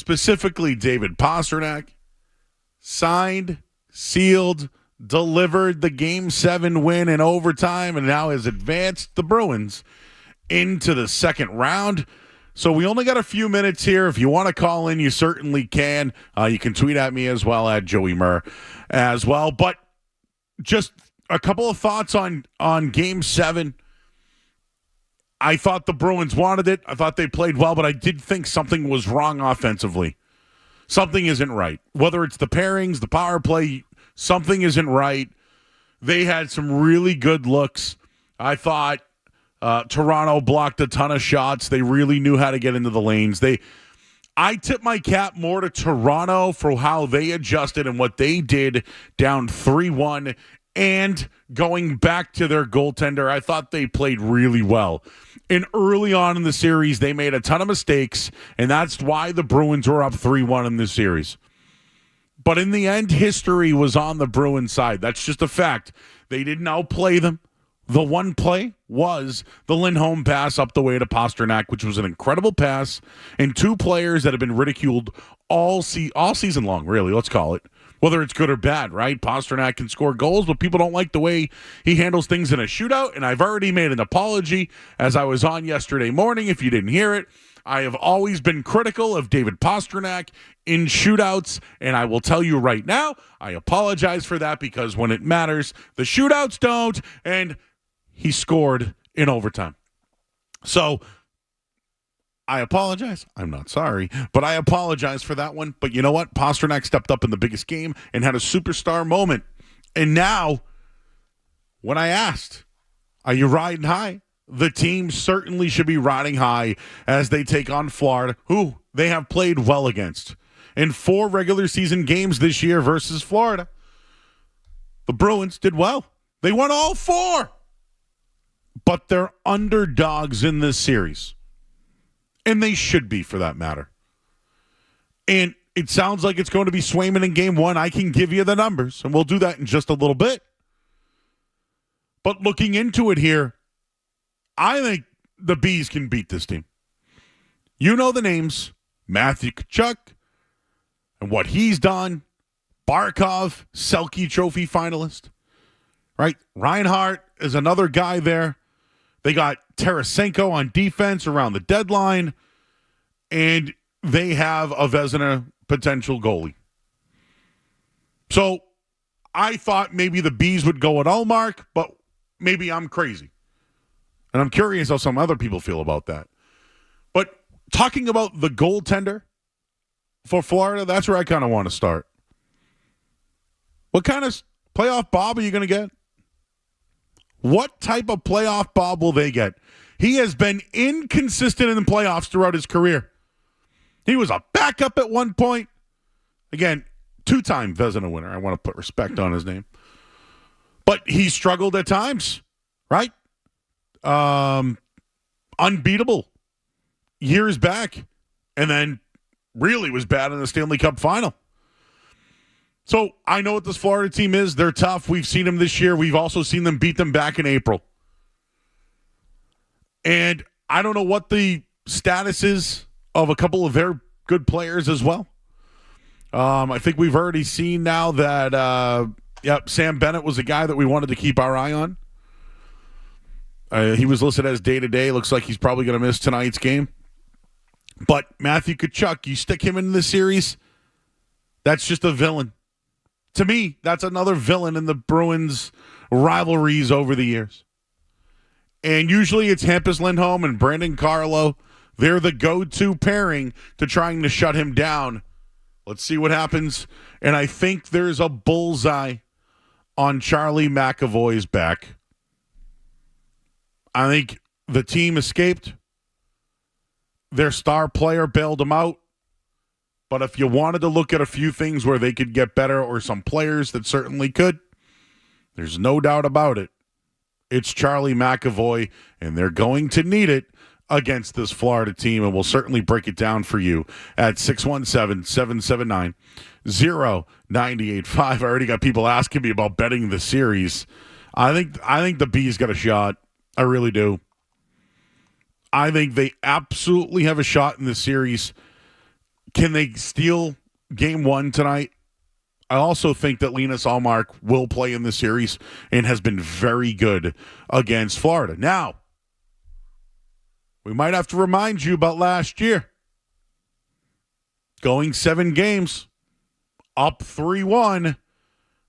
specifically David Pastrnak, signed, sealed, delivered the Game 7 win in overtime, and now has advanced the Bruins into the second round. So we only got a few minutes here. If you want to call in, you certainly can. You can tweet at me as well, at Joey Murr as well. But just a couple of thoughts on Game 7. I thought the Bruins wanted it. I thought they played well, but I did think something was wrong offensively. Something isn't right. Whether it's the pairings, the power play, something isn't right. They had some really good looks. I thought Toronto blocked a ton of shots. They really knew how to get into the lanes. I tip my cap more to Toronto for how they adjusted and what they did down 3-1 and going back to their goaltender. I thought they played really well. And early on in the series, they made a ton of mistakes, and that's why the Bruins were up 3-1 in this series. But in the end, history was on the Bruins side. That's just a fact. They didn't outplay them. The one play was the Lindholm pass up the way to Pastrnak, which was an incredible pass, and two players that have been ridiculed all season long, really, let's call it. Whether it's good or bad, right? Pastrnak can score goals, but people don't like the way he handles things in a shootout, and I've already made an apology as I was on yesterday morning. If you didn't hear it, I have always been critical of David Pastrnak in shootouts, and I will tell you right now, I apologize for that because when it matters, the shootouts don't, and he scored in overtime. So I apologize. I'm not sorry, but I apologize for that one. But you know what? Pastrnak stepped up in the biggest game and had a superstar moment. And now, when I asked, are you riding high? The team certainly should be riding high as they take on Florida, who they have played well against. In 4 regular season games this year versus Florida, the Bruins did well. They won all 4. But they're underdogs in this series. And they should be, for that matter. And it sounds like it's going to be Swayman in Game 1. I can give you the numbers, and we'll do that in just a little bit. But looking into it here, I think the Bees can beat this team. You know the names. Matthew Tkachuk and what he's done. Barkov, Selke Trophy finalist. Right? Reinhart is another guy there. They got Tarasenko on defense around the deadline, and they have a Vezina potential goalie. So I thought maybe the Bees would go at Ullmark, but maybe I'm crazy. And I'm curious how some other people feel about that. But talking about the goaltender for Florida, that's where I kind of want to start. What kind of playoff Bob are you going to get? What type of playoff Bob will they get? He has been inconsistent in the playoffs throughout his career. He was a backup at one point. Again, 2-time Vezina winner. I want to put respect on his name. But he struggled at times, right? Unbeatable years back. And then really was bad in the Stanley Cup final. So I know what this Florida team is. They're tough. We've seen them this year. We've also seen them beat them back in April. And I don't know what the status is of a couple of their good players as well. I think we've already seen now that, Sam Bennett was a guy that we wanted to keep our eye on. He was listed as day-to-day. Looks like he's probably going to miss tonight's game. But Matthew Tkachuk, you stick him in the series, that's just a villain. To me, that's another villain in the Bruins rivalries over the years. And usually it's Hampus Lindholm and Brandon Carlo. They're the go-to pairing to trying to shut him down. Let's see what happens. And I think there's a bullseye on Charlie McAvoy's back. I think the team escaped. Their star player bailed them out. But if you wanted to look at a few things where they could get better or some players that certainly could, there's no doubt about it. It's Charlie McAvoy, and they're going to need it against this Florida team, and we'll certainly break it down for you at 617-779-0985. I already got people asking me about betting the series. I think the Bees got a shot. I really do. I think they absolutely have a shot in this series. Can they steal game one tonight? I also think that Linus Allmark will play in the series and has been very good against Florida. Now, we might have to remind you about last year. Going 7 games, up 3-1.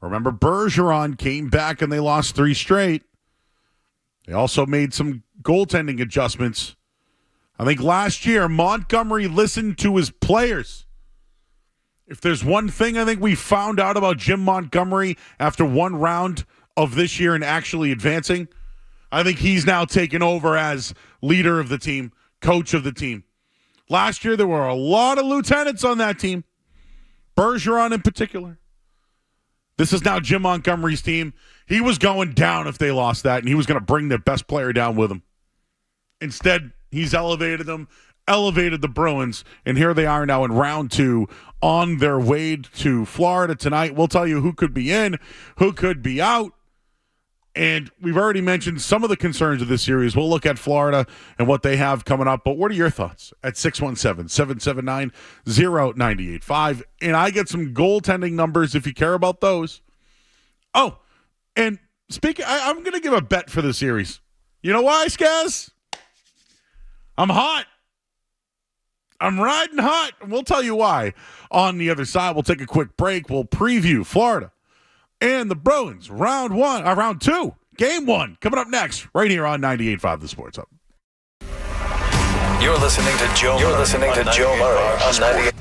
Remember, Bergeron came back and they lost 3 straight. They also made some goaltending adjustments. I think last year, Montgomery listened to his players. If there's one thing I think we found out about Jim Montgomery after one round of this year and actually advancing, I think he's now taken over as leader of the team, coach of the team. Last year, there were a lot of lieutenants on that team, Bergeron in particular. This is now Jim Montgomery's team. He was going down if they lost that, and he was going to bring their best player down with him. Instead, he's elevated them, elevated the Bruins, and here they are now in round 2 on their way to Florida tonight. We'll tell you who could be in, who could be out, and we've already mentioned some of the concerns of this series. We'll look at Florida and what they have coming up, but what are your thoughts at 617-779-0985? And I get some goaltending numbers if you care about those. Oh, and I'm going to give a bet for the series. You know why, Skaz? I'm hot. I'm riding hot. We'll tell you why. On the other side, we'll take a quick break. We'll preview Florida and the Bruins round 2, game 1, coming up next, right here on 98.5 The Sports Hub. You're listening to Joe Murray on 98.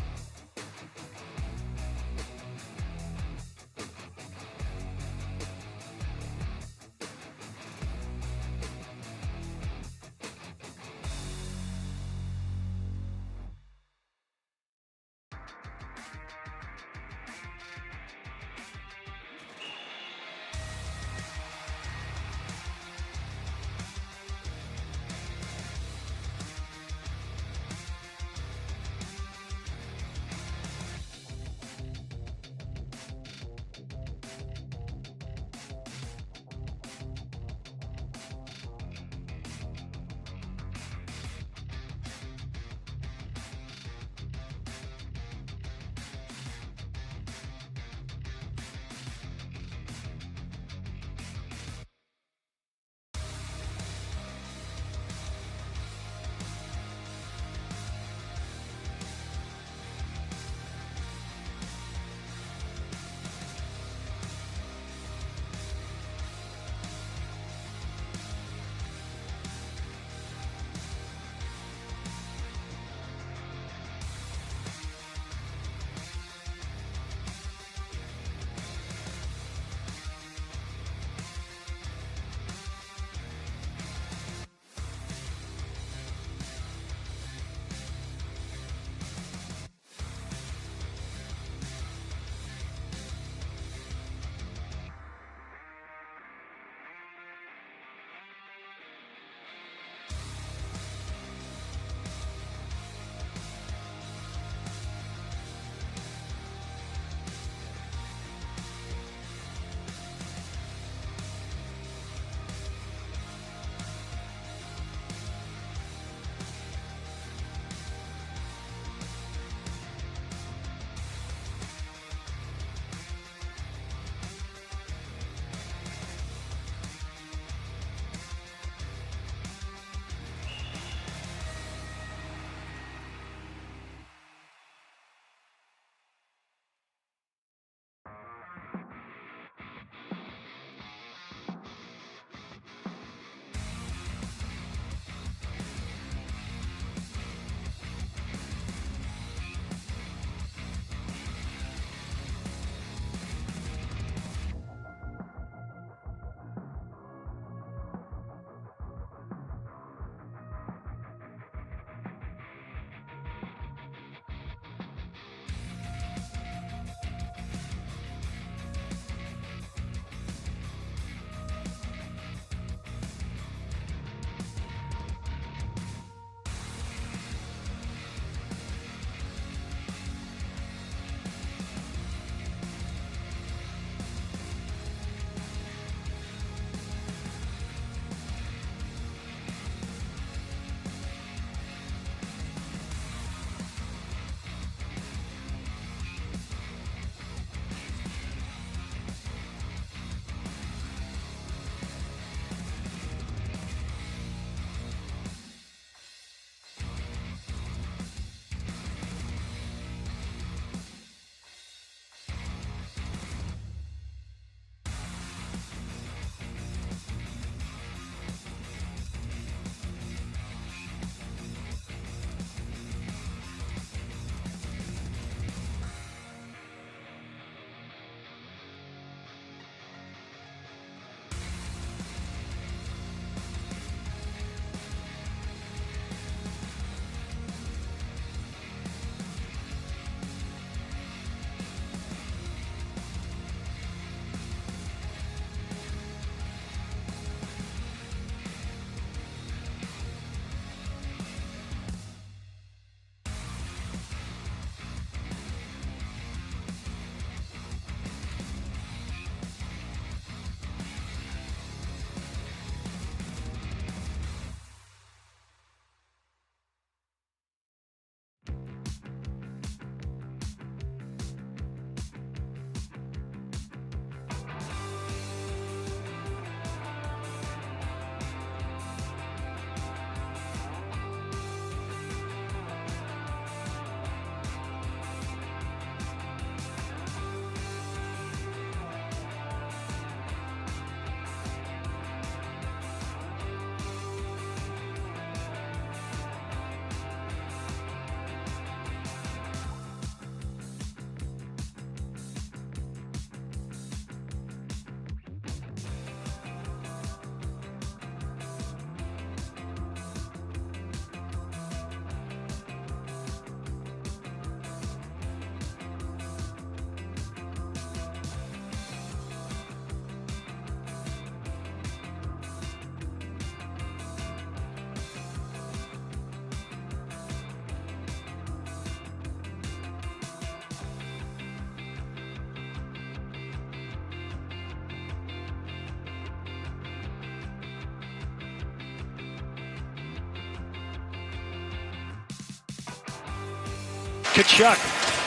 Tkachuk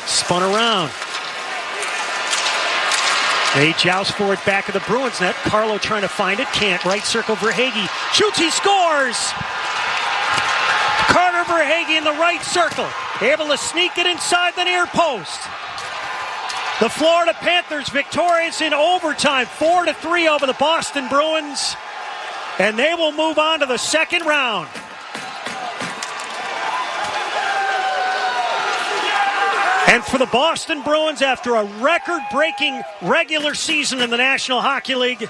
spun around. They joust for it back of the Bruins net. Carlo trying to find it. Can't. Right circle, Verhaeghe. Shoots, he scores! Carter Verhaeghe in the right circle. Able to sneak it inside the near post. The Florida Panthers victorious in overtime. 4-3 over the Boston Bruins. And they will move on to the second round. And for the Boston Bruins, after a record-breaking regular season in the National Hockey League,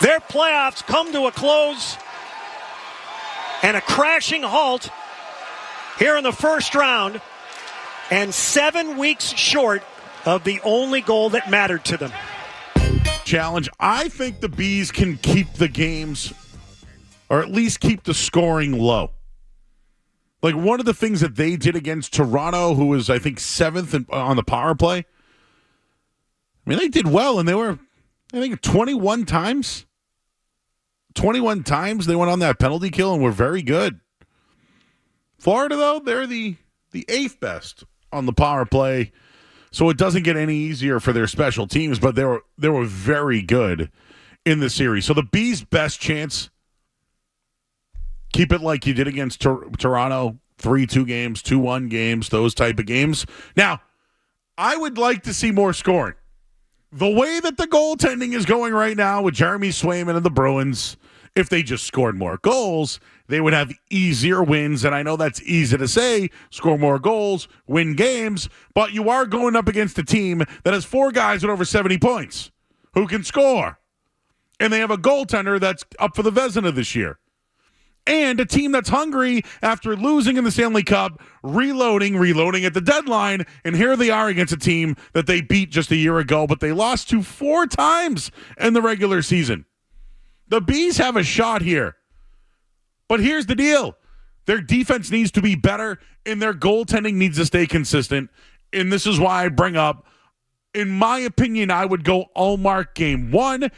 their playoffs come to a close and a crashing halt here in the first round, and 7 weeks short of the only goal that mattered to them. Challenge. I think the Bees can keep the games, or at least keep the scoring low. Like, one of the things that they did against Toronto, who was, I think, 7th on the power play, I mean, they did well, and they were, I think, 21 times. 21 times they went on that penalty kill and were very good. Florida, though, they're the 8th best on the power play, so it doesn't get any easier for their special teams, but they were very good in the series. So the Bees' best chance, keep it like you did against Toronto, 3-2 games, 2-1 games, those type of games. Now, I would like to see more scoring. The way that the goaltending is going right now with Jeremy Swayman and the Bruins, if they just scored more goals, they would have easier wins. And I know that's easy to say, score more goals, win games, but you are going up against a team that has 4 guys with over 70 points who can score. And they have a goaltender that's up for the Vezina this year. And a team that's hungry after losing in the Stanley Cup, reloading at the deadline, and here they are against a team that they beat just a year ago, but they lost to 4 times in the regular season. The Bees have a shot here. But here's the deal. Their defense needs to be better, and their goaltending needs to stay consistent. And this is why I bring up, in my opinion, I would go Ullmark game 1.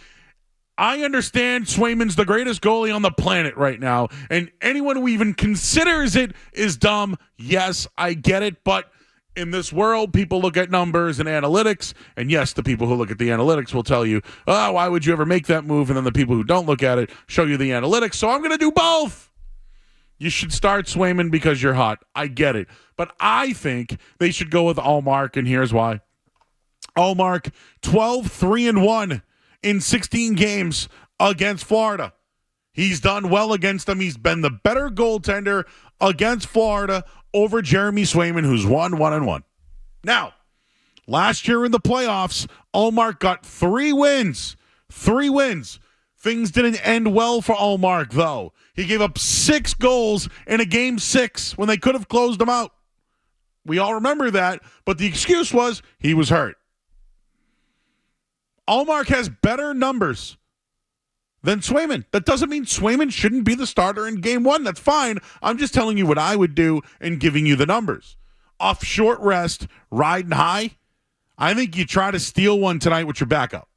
I understand Swayman's the greatest goalie on the planet right now, and anyone who even considers it is dumb. Yes, I get it, but in this world, people look at numbers and analytics, and yes, the people who look at the analytics will tell you, oh, why would you ever make that move? And then the people who don't look at it show you the analytics, so I'm going to do both. You should start Swayman because you're hot. I get it, but I think they should go with Ullmark, and here's why. Ullmark, 12-3-1. in 16 games against Florida. He's done well against them. He's been the better goaltender against Florida over Jeremy Swayman, who's 1-1-1. Now, last year in the playoffs, Ullmark got 3 wins. 3 wins. Things didn't end well for Ullmark, though. He gave up 6 goals in a game 6 when they could have closed them out. We all remember that, but the excuse was he was hurt. Ullmark has better numbers than Swayman. That doesn't mean Swayman shouldn't be the starter in game 1. That's fine. I'm just telling you what I would do and giving you the numbers. Off short rest, riding high, I think you try to steal one tonight with your backup.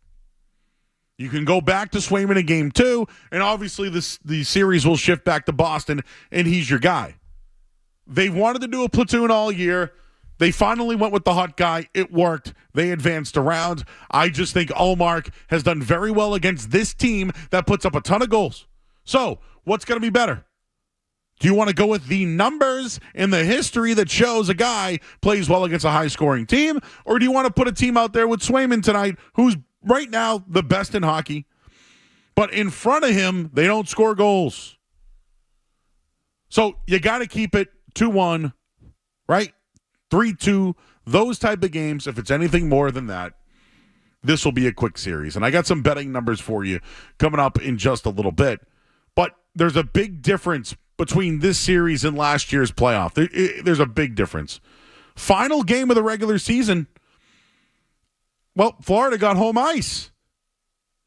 You can go back to Swayman in game 2, and obviously the series will shift back to Boston, and he's your guy. They wanted to do a platoon all year. They finally went with the hot guy. It worked. They advanced around. I just think Ullmark has done very well against this team that puts up a ton of goals. So, what's going to be better? Do you want to go with the numbers in the history that shows a guy plays well against a high-scoring team? Or do you want to put a team out there with Swayman tonight, who's right now the best in hockey, but in front of him, they don't score goals? So, you got to keep it 2-1, right? 3-2, those type of games. If it's anything more than that, this will be a quick series. And I got some betting numbers for you coming up in just a little bit. But there's a big difference between this series and last year's playoff. There's a big difference. Final game of the regular season, well, Florida got home ice.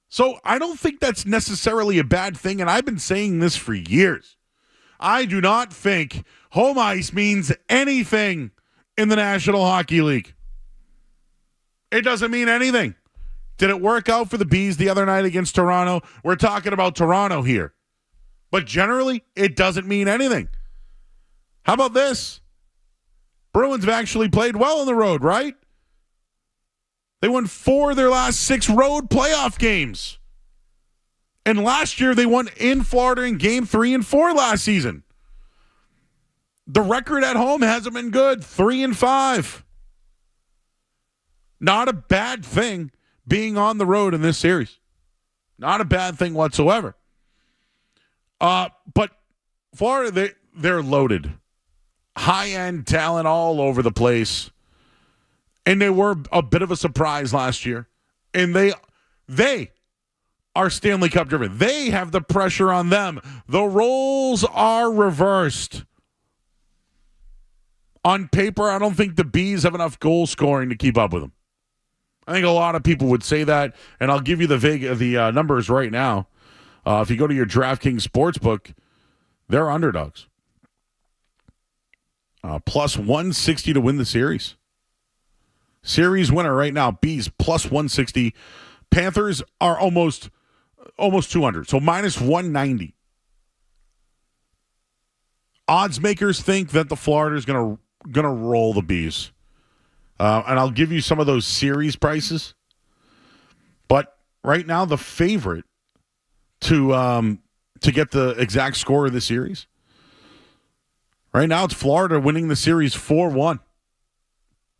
So I don't think that's necessarily a bad thing, and I've been saying this for years. I do not think home ice means anything in the National Hockey League. It doesn't mean anything. Did it work out for the Bees the other night against Toronto? We're talking about Toronto here. But generally, it doesn't mean anything. How about this? Bruins have actually played well on the road, right? They won 4 of their last 6 road playoff games. And last year, they won in Florida in game 3 and 4 last season. The record at home hasn't been good, 3-5. Not a bad thing being on the road in this series. Not a bad thing whatsoever. But Florida, they're loaded. High-end talent all over the place. And they were a bit of a surprise last year. And they are Stanley Cup driven. They have the pressure on them. The roles are reversed. On paper, I don't think the Bees have enough goal scoring to keep up with them. I think a lot of people would say that, and I'll give you the numbers right now. If you go to your DraftKings Sportsbook, they're underdogs. Plus 160 to win the series. Series winner right now, Bees plus 160. Panthers are almost 200, so minus 190. Odds makers think that the Florida is gonna roll the Bees, and I'll give you some of those series prices. But right now, the favorite to get the exact score of the series. Right now, it's Florida winning the series 4-1,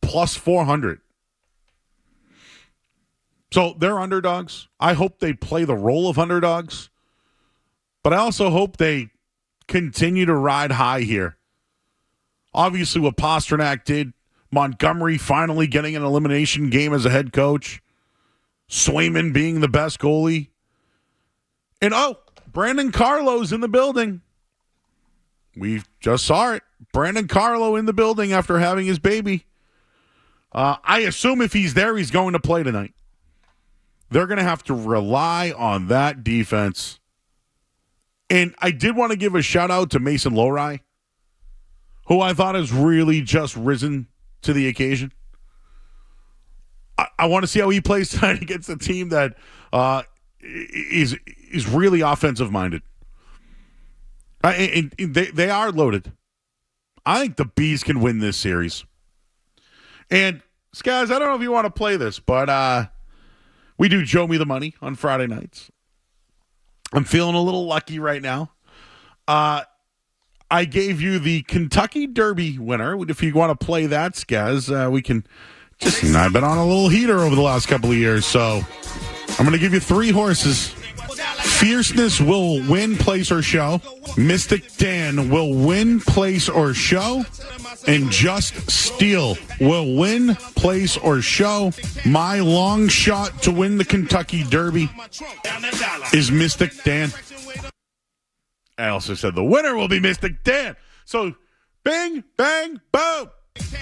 plus 400. So they're underdogs. I hope they play the role of underdogs, but I also hope they continue to ride high here. Obviously, what Pastrnak did, Montgomery finally getting an elimination game as a head coach, Swayman being the best goalie, and Brandon Carlo's in the building. We just saw it. Brandon Carlo in the building after having his baby. I assume if he's there, he's going to play tonight. They're going to have to rely on that defense. And I did want to give a shout out to Mason Lohrei, who I thought has really just risen to the occasion. I want to see how he plays tonight against a team that is really offensive minded. And they are loaded. I think the Bees can win this series. And, guys, I don't know if you want to play this, but we do Joe Me the Money on Friday nights. I'm feeling a little lucky right now. I gave you the Kentucky Derby winner. If you want to play that, Skaz, we can just... I've been on a little heater over the last couple of years, so I'm going to give you 3 horses. Fierceness will win, place, or show. Mystic Dan will win, place, or show. And Just Steel will win, place, or show. My long shot to win the Kentucky Derby is Mystic Dan. I also said the winner will be Mystic Dan. So, bing, bang, boom.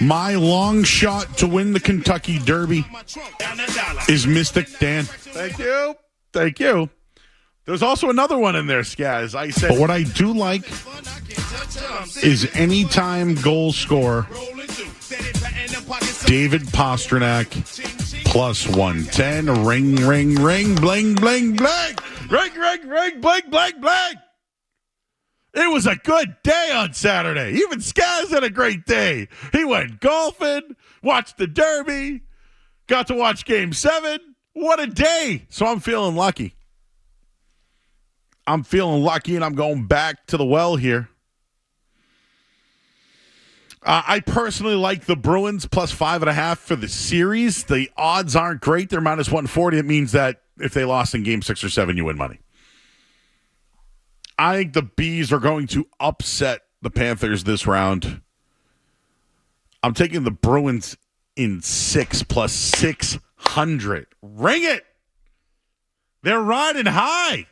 My long shot to win the Kentucky Derby is Mystic Dan. Thank you. Thank you. There's also another one in there, Skaz. I said, but what I do like is anytime goal scorer, David Pastrnak, plus 110. Ring, ring, ring, bling, bling, bling. Ring, ring, ring, bling, bling, bling. It was a good day on Saturday. Even Skaz had a great day. He went golfing, watched the Derby, got to watch Game 7. What a day. So I'm feeling lucky. I'm feeling lucky, and I'm going back to the well here. I personally like the Bruins plus 5.5 for the series. The odds aren't great. They're minus 140. It means that if they lost in Game 6 or 7, you win money. I think the Bees are going to upset the Panthers this round. I'm taking the Bruins in 6 plus 600. Ring it! They're riding high.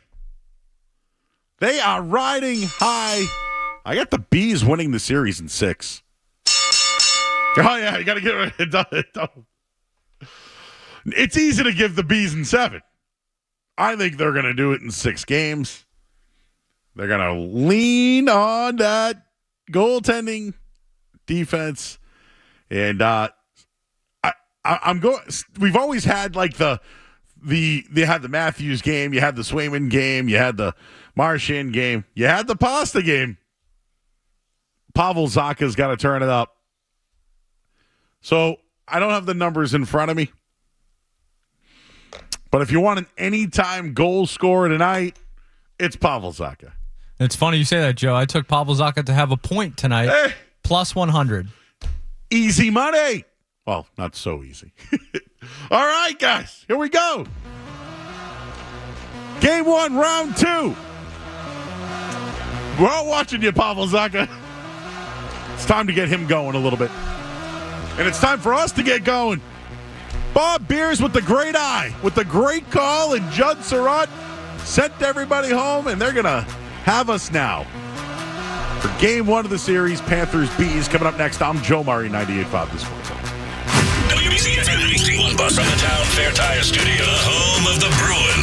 They are riding high. I got the Bees winning the series in 6. Oh, yeah, you got to give it. It's easy to give the Bees in 7. I think they're going to do it in 6 games. They're going to lean on that goaltending defense. And I'm going. We've always had like they had the Matthews game, you had the Swayman game, you had the Marchand game, you had the Pasta game. Pavel Zacha's got to turn it up. So I don't have the numbers in front of me. But if you want an anytime goal scorer tonight, it's Pavel Zacha. It's funny you say that, Joe. I took Pavel Zacha to have a point tonight. Hey. Plus 100. Easy money. Well, not so easy. All right, guys. Here we go. Game 1, round 2. We're all watching you, Pavel Zacha. It's time to get him going a little bit. And it's time for us to get going. Bob Beers with the great eye, with the great call, and Judd Surratt sent everybody home, and they're going to have us now. For game 1 of the series, Panthers Bees coming up next. I'm Joe Murray, 98.5 This Morning. WBC FM 91 bus from the Town Fair Tire Studio, the home of the Bruins.